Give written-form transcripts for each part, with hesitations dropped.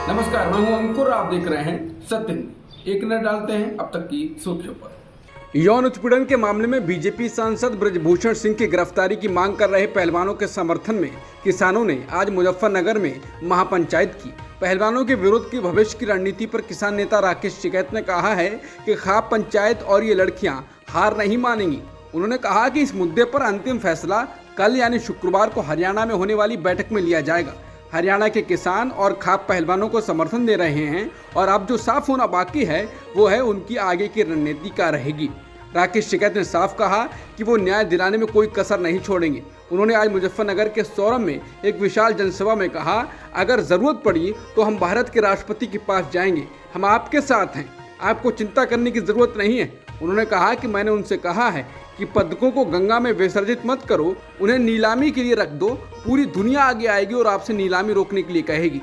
नमस्कार, मैं हूं अंकुर। आप देख रहे हैं सत्य न्यूज़। एक नजर डालते हैं अब तक की सुर्खियों पर। यौन उत्पीड़न के मामले में बीजेपी सांसद ब्रजभूषण सिंह की गिरफ्तारी की मांग कर रहे पहलवानों के समर्थन में किसानों ने आज मुजफ्फरनगर में महापंचायत की। पहलवानों के विरोध की भविष्य की रणनीति पर किसान नेता राकेश टिकैत ने कहा है कि खाप पंचायत और ये लड़कियां हार नहीं मानेंगी। उन्होंने कहा कि इस मुद्दे पर अंतिम फैसला कल यानी शुक्रवार को हरियाणा में होने वाली बैठक में लिया जाएगा। हरियाणा के किसान और खाप पहलवानों को समर्थन दे रहे हैं और अब जो साफ होना बाकी है वो है उनकी आगे की रणनीति क्या रहेगी। राकेश टिकैत ने साफ कहा कि वो न्याय दिलाने में कोई कसर नहीं छोड़ेंगे। उन्होंने आज मुजफ्फरनगर के सौरम में एक विशाल जनसभा में कहा, अगर जरूरत पड़ी तो हम भारत के राष्ट्रपति के पास जाएंगे, हम आपके साथ हैं, आपको चिंता करने की जरूरत नहीं है। उन्होंने कहा कि मैंने उनसे कहा है कि पदकों को गंगा में विसर्जित मत करो, उन्हें नीलामी के लिए रख दो, पूरी दुनिया आगे आएगी और आपसे नीलामी रोकने के लिए कहेगी।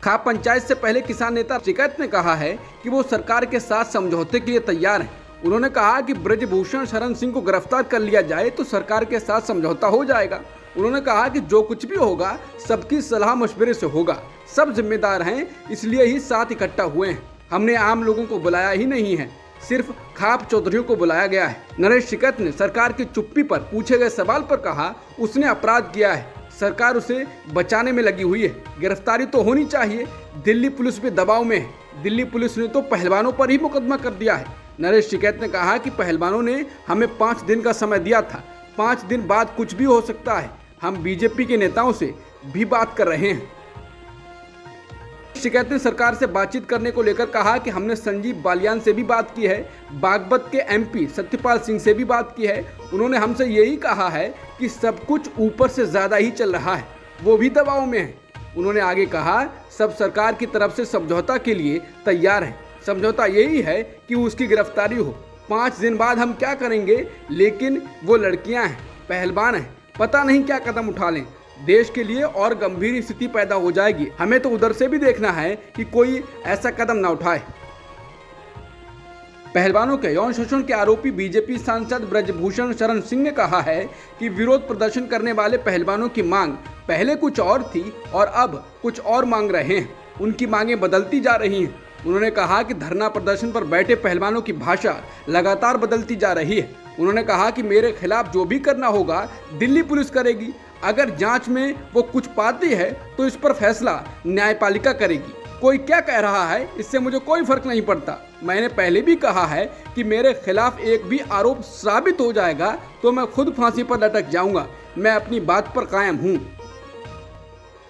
खाप पंचायत से पहले किसान नेता टिकैत ने कहा है कि वो सरकार के साथ समझौते के लिए तैयार हैं। उन्होंने कहा कि ब्रजभूषण शरण सिंह को गिरफ्तार कर लिया जाए तो सरकार के साथ समझौता हो जाएगा। उन्होंने कहा कि जो कुछ भी होगा सबकी सलाह मशवरे से होगा, सब जिम्मेदार हैं, इसलिए ही साथ इकट्ठा हुए हैं। हमने आम लोगों को बुलाया ही नहीं है, सिर्फ खाप चौधरियों को बुलाया गया है। नरेश टिकैत ने सरकार की चुप्पी पर पूछे गए सवाल पर कहा उसने अपराध किया है, सरकार उसे बचाने में लगी हुई है, गिरफ्तारी तो होनी चाहिए। दिल्ली पुलिस भी दबाव में है, दिल्ली पुलिस ने तो पहलवानों पर ही मुकदमा कर दिया है। नरेश टिकैत ने कहा कि पहलवानों ने हमें 5 दिन का समय दिया था, 5 दिन बाद कुछ भी हो सकता है। हम बीजेपी के नेताओं से भी बात कर रहे हैं। टिकैत ने सरकार से बातचीत करने को लेकर कहा कि हमने संजीव बालियान से भी बात की है, बागपत के एमपी सत्यपाल सिंह से भी बात की है। उन्होंने हमसे यही कहा है कि सब कुछ ऊपर से ज़्यादा ही चल रहा है, वो भी दबाव में है। उन्होंने आगे कहा सब सरकार की तरफ से समझौता के लिए तैयार है, समझौता यही है कि उसकी गिरफ्तारी हो। 5 दिन बाद हम क्या करेंगे, लेकिन वो लड़कियां हैं, पहलवान हैं, पता नहीं क्या कदम उठा लें, देश के लिए और गंभीर स्थिति पैदा हो जाएगी। हमें तो उधर से भी देखना है कि कोई ऐसा कदम ना उठाए। पहलवानों के यौन शोषण के आरोपी बीजेपी सांसद ब्रजभूषण शरण सिंह ने कहा है कि विरोध प्रदर्शन करने वाले पहलवानों की मांग पहले कुछ और थी और अब कुछ और मांग रहे हैं, उनकी मांगें बदलती जा रही हैं। उन्होंने कहा कि धरना प्रदर्शन पर बैठे पहलवानों की भाषा लगातार बदलती जा रही है। उन्होंने कहा कि मेरे खिलाफ जो भी करना होगा दिल्ली पुलिस करेगी, अगर जांच में वो कुछ पाती है तो इस पर फैसला न्यायपालिका करेगी। कोई क्या कह रहा है इससे मुझे कोई फर्क नहीं पड़ता। मैंने पहले भी कहा है कि मेरे खिलाफ एक भी आरोप साबित हो जाएगा तो मैं खुद फांसी पर लटक जाऊंगा, मैं अपनी बात पर कायम हूं।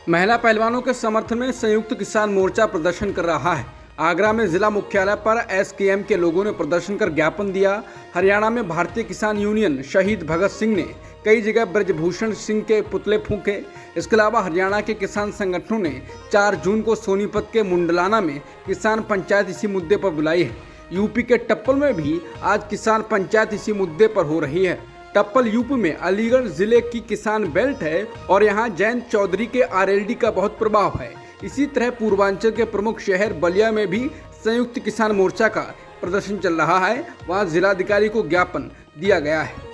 महिला पहलवानों के समर्थन में संयुक्त किसान मोर्चा प्रदर्शन कर रहा है। आगरा में जिला मुख्यालय पर एसकेएम के लोगों ने प्रदर्शन कर ज्ञापन दिया। हरियाणा में भारतीय किसान यूनियन शहीद भगत सिंह ने कई जगह ब्रजभूषण सिंह के पुतले फूंके। इसके अलावा हरियाणा के किसान संगठनों ने 4 जून को सोनीपत के मुंडलाना में किसान पंचायत इसी मुद्दे पर बुलाई है। यूपी के टप्पल में भी आज किसान पंचायत इसी मुद्दे पर हो रही है। टप्पल यूपी में अलीगढ़ जिले की किसान बेल्ट है और यहाँ जयंत चौधरी के आरएलडी का बहुत प्रभाव है। इसी तरह पूर्वांचल के प्रमुख शहर बलिया में भी संयुक्त किसान मोर्चा का प्रदर्शन चल रहा है, वहां जिलाधिकारी को ज्ञापन दिया गया है।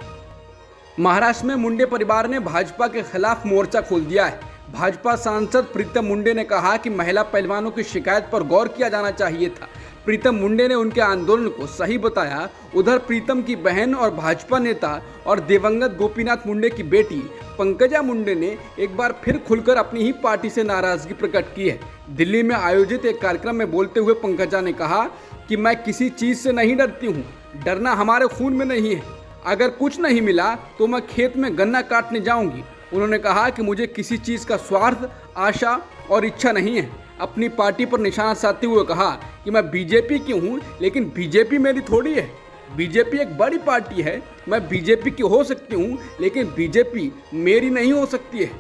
महाराष्ट्र में मुंडे परिवार ने भाजपा के खिलाफ मोर्चा खोल दिया है। भाजपा सांसद प्रीतम मुंडे ने कहा कि महिला पहलवानों की शिकायत पर गौर किया जाना चाहिए था। प्रीतम मुंडे ने उनके आंदोलन को सही बताया। उधर प्रीतम की बहन और भाजपा नेता और दिवंगत गोपीनाथ मुंडे की बेटी पंकजा मुंडे ने एक बार फिर खुलकर अपनी ही पार्टी से नाराजगी प्रकट की है। दिल्ली में आयोजित एक कार्यक्रम में बोलते हुए पंकजा ने कहा कि मैं किसी चीज़ से नहीं डरती हूँ, डरना हमारे खून में नहीं है। अगर कुछ नहीं मिला तो मैं खेत में गन्ना काटने जाऊंगी। उन्होंने कहा कि मुझे किसी चीज़ का स्वार्थ, आशा और इच्छा नहीं है। अपनी पार्टी पर निशाना साधते हुए कहा कि मैं बीजेपी की हूँ, लेकिन बीजेपी मेरी थोड़ी है। बीजेपी एक बड़ी पार्टी है, मैं बीजेपी की हो सकती हूँ, लेकिन बीजेपी मेरी नहीं हो सकती है।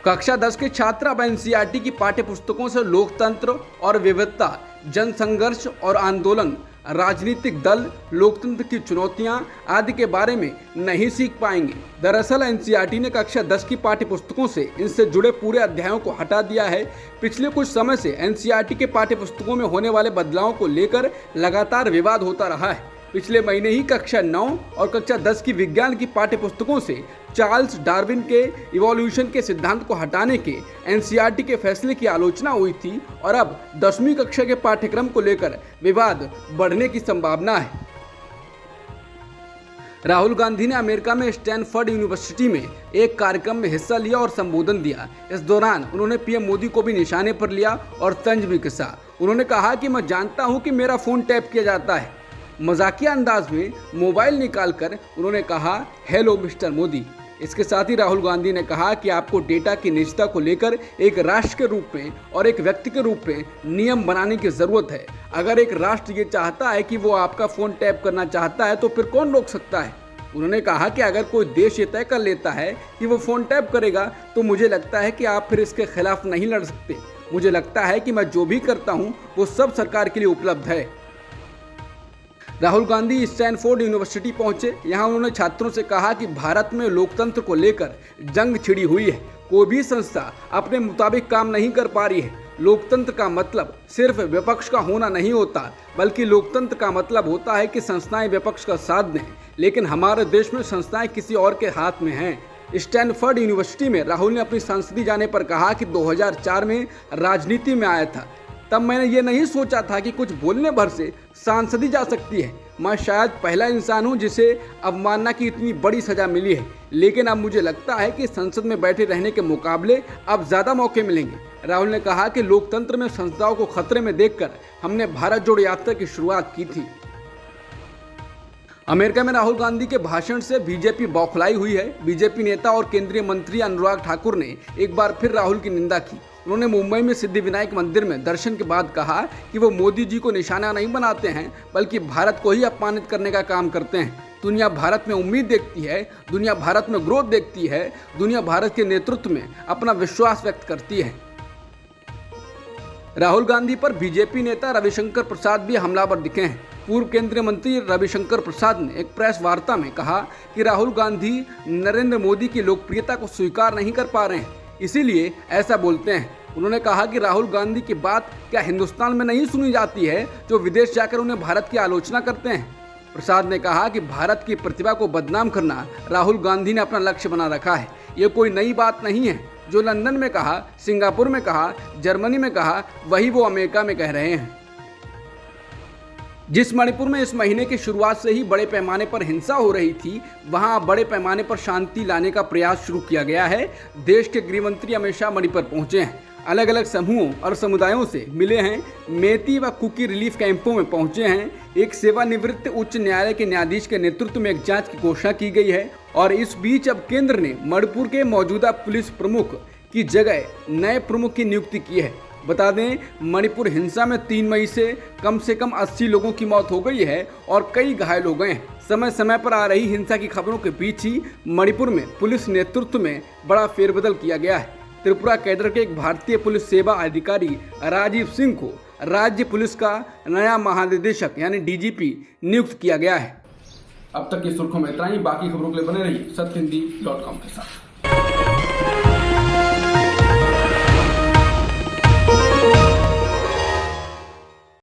कक्षा 10 के छात्र अब एनसीईआरटी की पाठ्य पुस्तकों से लोकतंत्र और विविधता, जनसंघर्ष और आंदोलन, राजनीतिक दल, लोकतंत्र की चुनौतियां आदि के बारे में नहीं सीख पाएंगे। दरअसल एनसीईआरटी ने कक्षा 10 की पाठ्य पुस्तकों से इनसे जुड़े पूरे अध्यायों को हटा दिया है। पिछले कुछ समय से एनसीईआरटी के पाठ्य पुस्तकों में होने वाले बदलावों को लेकर लगातार विवाद होता रहा है। पिछले महीने ही कक्षा 9 और कक्षा 10 की विज्ञान की पाठ्य पुस्तकों से चार्ल्स डार्विन के इवोल्यूशन के सिद्धांत को हटाने के एनसीईआरटी के फैसले की आलोचना हुई थी और अब 10वीं कक्षा के पाठ्यक्रम को लेकर विवाद बढ़ने की संभावना है। राहुल गांधी ने अमेरिका में स्टैनफोर्ड यूनिवर्सिटी में एक कार्यक्रम में हिस्सा लिया और संबोधन दिया। इस दौरान उन्होंने पीएम मोदी को भी निशाने पर लिया और तंज भी कसा। उन्होंने कहा कि मैं जानता हूं कि मेरा फोन टैप किया जाता है। मजाकिया अंदाज में मोबाइल निकालकर उन्होंने कहा, हेलो मिस्टर मोदी। इसके साथ ही राहुल गांधी ने कहा कि आपको डेटा की निजता को लेकर एक राष्ट्र के रूप में और एक व्यक्ति के रूप में नियम बनाने की जरूरत है। अगर एक राष्ट्र ये चाहता है कि वो आपका फोन टैप करना चाहता है तो फिर कौन रोक सकता है। उन्होंने कहा कि अगर कोई देश ये तय कर लेता है कि वो फोन टैप करेगा तो मुझे लगता है कि आप फिर इसके खिलाफ नहीं लड़ सकते। मुझे लगता है कि मैं जो भी करता हूँ वो सब सरकार के लिए उपलब्ध है। राहुल गांधी स्टैनफोर्ड यूनिवर्सिटी पहुंचे। यहां उन्होंने छात्रों से कहा कि भारत में लोकतंत्र को लेकर जंग छिड़ी हुई है। कोई भी संस्था अपने मुताबिक काम नहीं कर पा रही है। लोकतंत्र का मतलब सिर्फ विपक्ष का होना नहीं होता, बल्कि लोकतंत्र का मतलब होता है कि संस्थाएं विपक्ष का साथ दें। लेकिन हमारे देश में संस्थाएं किसी और के हाथ में हैं। स्टैनफोर्ड यूनिवर्सिटी में राहुल ने अपनी संसदीय जाने पर कहा कि 2004 में राजनीति में आया था, तब मैंने ये नहीं सोचा था कि कुछ बोलने भर से सांसदी जा सकती है। मैं शायद पहला इंसान हूं जिसे अवमानना की इतनी बड़ी सजा मिली है, लेकिन अब मुझे लगता है कि संसद में बैठे रहने के मुकाबले अब ज़्यादा मौके मिलेंगे। राहुल ने कहा कि लोकतंत्र में संस्थाओं को खतरे में देखकर हमने भारत जोड़ो यात्रा की शुरुआत की थी। अमेरिका में राहुल गांधी के भाषण से बीजेपी बौखलाई हुई है। बीजेपी नेता और केंद्रीय मंत्री अनुराग ठाकुर ने एक बार फिर राहुल की निंदा की। उन्होंने मुंबई में सिद्धिविनायक मंदिर में दर्शन के बाद कहा कि वो मोदी जी को निशाना नहीं बनाते हैं, बल्कि भारत को ही अपमानित करने का काम करते हैं। दुनिया भारत में उम्मीद देखती है, दुनिया भारत में ग्रोथ देखती है, दुनिया भारत के नेतृत्व में अपना विश्वास व्यक्त करती है। राहुल गांधी पर बीजेपी नेता रविशंकर प्रसाद भी हमलावर दिखे हैं। पूर्व केंद्रीय मंत्री रविशंकर प्रसाद ने एक प्रेस वार्ता में कहा कि राहुल गांधी नरेंद्र मोदी की लोकप्रियता को स्वीकार नहीं कर पा रहे हैं, इसीलिए ऐसा बोलते हैं। उन्होंने कहा कि राहुल गांधी की बात क्या हिंदुस्तान में नहीं सुनी जाती है, जो विदेश जाकर उन्हें भारत की आलोचना करते हैं। प्रसाद ने कहा कि भारत की प्रतिभा को बदनाम करना राहुल गांधी ने अपना लक्ष्य बना रखा है। ये कोई नई बात नहीं है। जो लंदन में कहा, सिंगापुर में कहा, जर्मनी में कहा, वही वो अमेरिका में कह रहे हैं। जिस मणिपुर में इस महीने की शुरुआत से ही बड़े पैमाने पर हिंसा हो रही थी, वहां बड़े पैमाने पर शांति लाने का प्रयास शुरू किया गया है। देश के गृह मंत्री अमित शाह मणिपुर पहुंचे हैं, अलग अलग समूहों और समुदायों से मिले हैं, मेती व कुकी रिलीफ कैंपों में पहुंचे हैं। एक सेवानिवृत्त उच्च न्यायालय के न्यायाधीश के नेतृत्व में एक जांच की घोषणा की गई है। और इस बीच अब केंद्र ने मणिपुर के मौजूदा पुलिस प्रमुख की जगह नए प्रमुख की नियुक्ति की है। बता दें, मणिपुर हिंसा में 3 मई से कम 80 लोगों की मौत हो गई है और कई घायल हो गए हैं। समय समय पर आ रही हिंसा की खबरों के बीच ही मणिपुर में पुलिस नेतृत्व में बड़ा फेरबदल किया गया है। त्रिपुरा कैडर के एक भारतीय पुलिस सेवा अधिकारी राजीव सिंह को राज्य पुलिस का नया महानिदेशक यानी डीजीपी नियुक्त किया गया है। अब तक की सुर्खियों में इतना ही। बाकी खबरों के लिए बने रहिए सत्यहिंदी.com के साथ।